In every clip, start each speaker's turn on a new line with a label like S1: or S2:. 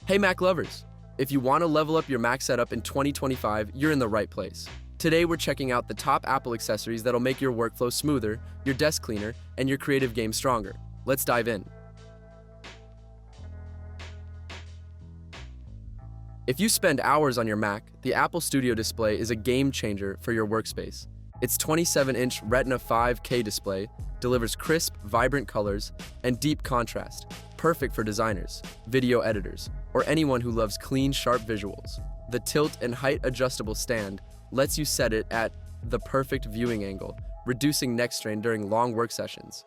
S1: Hey Mac lovers! If you want to level up your Mac setup in 2025, you're in the right place. Today we're checking out the top Apple accessories that'll make your workflow smoother, your desk cleaner, and your creative game stronger. Let's dive in. If you spend hours on your Mac, the Apple Studio display is a game changer for your workspace. Its 27-inch Retina 5K display delivers crisp, vibrant colors and deep contrast, perfect for designers, video editors, or anyone who loves clean, sharp visuals. The tilt and height adjustable stand lets you set it at the perfect viewing angle, reducing neck strain during long work sessions.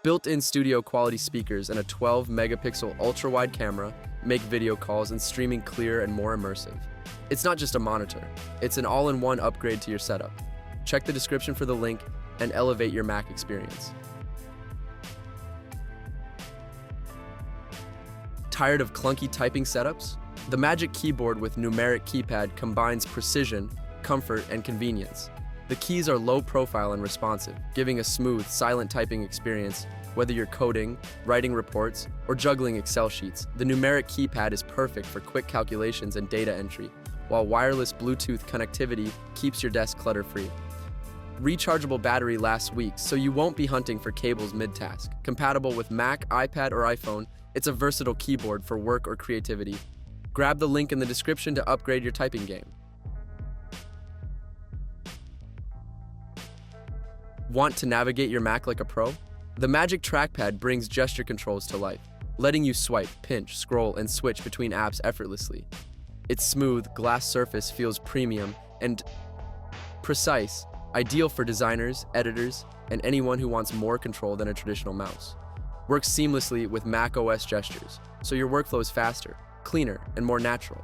S1: Built-in studio quality speakers and a 12-megapixel ultra-wide camera make video calls and streaming clearer and more immersive. It's not just a monitor, it's an all-in-one upgrade to your setup. Check the description for the link and elevate your Mac experience. Tired of clunky typing setups? The Magic Keyboard with numeric keypad combines precision, comfort, and convenience. The keys are low profile and responsive, giving a smooth, silent typing experience. Whether you're coding, writing reports, or juggling Excel sheets, the numeric keypad is perfect for quick calculations and data entry, while wireless Bluetooth connectivity keeps your desk clutter-free. Rechargeable battery lasts weeks, so you won't be hunting for cables mid-task. Compatible with Mac, iPad, or iPhone, it's a versatile keyboard for work or creativity. Grab the link in the description to upgrade your typing game. Want to navigate your Mac like a pro? The Magic Trackpad brings gesture controls to life, letting you swipe, pinch, scroll, and switch between apps effortlessly. Its smooth, glass surface feels premium and precise, ideal for designers, editors, and anyone who wants more control than a traditional mouse. Works seamlessly with Mac OS gestures, so your workflow is faster, cleaner, and more natural.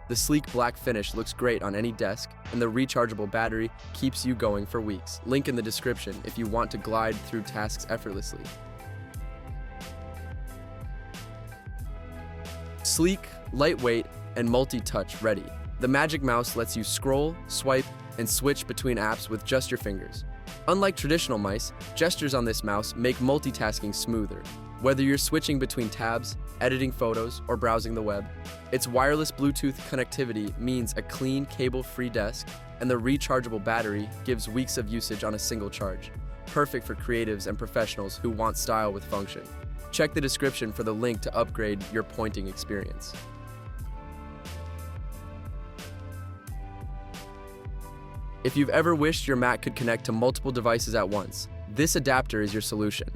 S1: The sleek black finish looks great on any desk, and the rechargeable battery keeps you going for weeks. Link in the description if you want to glide through tasks effortlessly. Sleek, lightweight, and multi-touch ready. The Magic Mouse lets you scroll, swipe, and switch between apps with just your fingers. Unlike traditional mice, gestures on this mouse make multitasking smoother. Whether you're switching between tabs, editing photos, or browsing the web, its wireless Bluetooth connectivity means a clean, cable-free desk, and the rechargeable battery gives weeks of usage on a single charge. Perfect for creatives and professionals who want style with function. Check the description for the link to upgrade your pointing experience. If you've ever wished your Mac could connect to multiple devices at once, this adapter is your solution.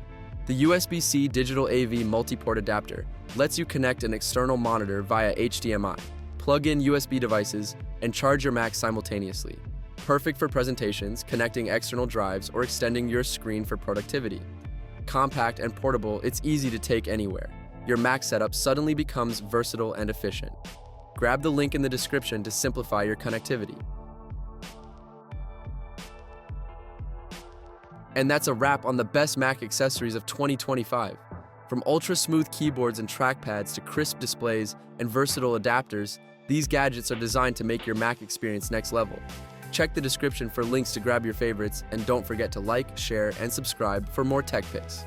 S1: The USB-C digital AV Multiport adapter lets you connect an external monitor via HDMI, plug in USB devices, and charge your Mac simultaneously. Perfect for presentations, connecting external drives, or extending your screen for productivity. Compact and portable, it's easy to take anywhere. Your Mac setup suddenly becomes versatile and efficient. Grab the link in the description to simplify your connectivity. And that's a wrap on the best Mac accessories of 2025. From ultra-smooth keyboards and trackpads to crisp displays and versatile adapters, these gadgets are designed to make your Mac experience next level. Check the description for links to grab your favorites, and don't forget to like, share, and subscribe for more tech picks.